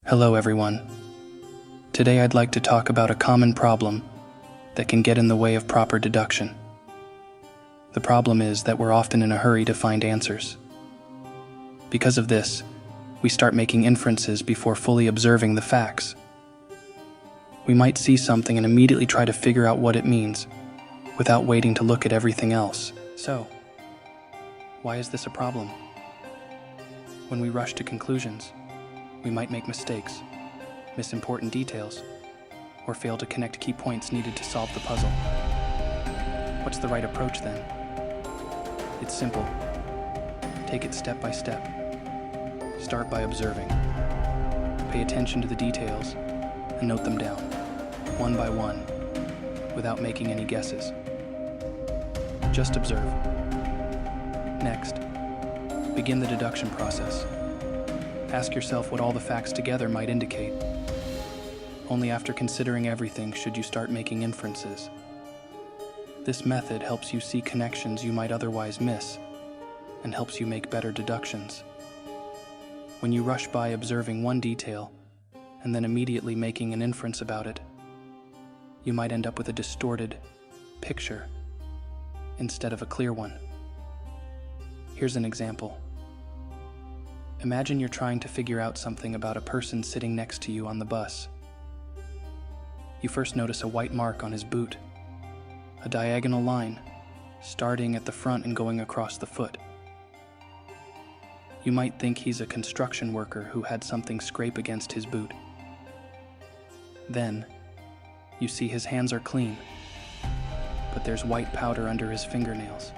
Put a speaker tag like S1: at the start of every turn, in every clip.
S1: Hello everyone. Today I'd like to talk about a common problem that can get in the way of proper deduction. The problem is that we're often in a hurry to find answers. Because of this, we start making inferences before fully observing the facts. We might see something and immediately try to figure out what it means, without waiting to look at everything else. So, why is this a problem? When we rush to conclusions, we might make mistakes, miss important details, or fail to connect key points needed to solve the puzzle. What's the right approach then? It's simple. Take it step by step. Start by observing. Pay attention to the details and note them down, one by one, without making any guesses. Just observe. Next, begin the deduction process. Ask yourself what all the facts together might indicate. Only after considering everything should you start making inferences. This method helps you see connections you might otherwise miss, and helps you make better deductions. When you rush by observing one detail, and then immediately making an inference about it, you might end up with a distorted picture instead of a clear one. Here's an example. Imagine you're trying to figure out something about a person sitting next to you on the bus. You first notice a white mark on his boot, a diagonal line, starting at the front and going across the foot. You might think he's a construction worker who had something scrape against his boot. Then, you see his hands are clean, but there's white powder under his fingernails.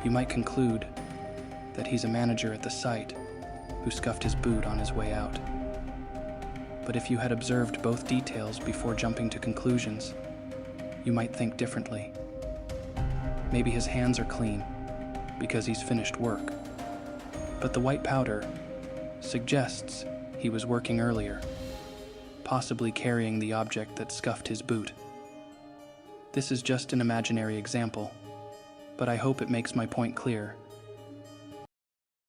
S1: You might conclude that he's a manager at the site who scuffed his boot on his way out. But if you had observed both details before jumping to conclusions, you might think differently. Maybe his hands are clean because he's finished work, but the white powder suggests he was working earlier, possibly carrying the object that scuffed his boot. This is just an imaginary example, but I hope it makes my point clear.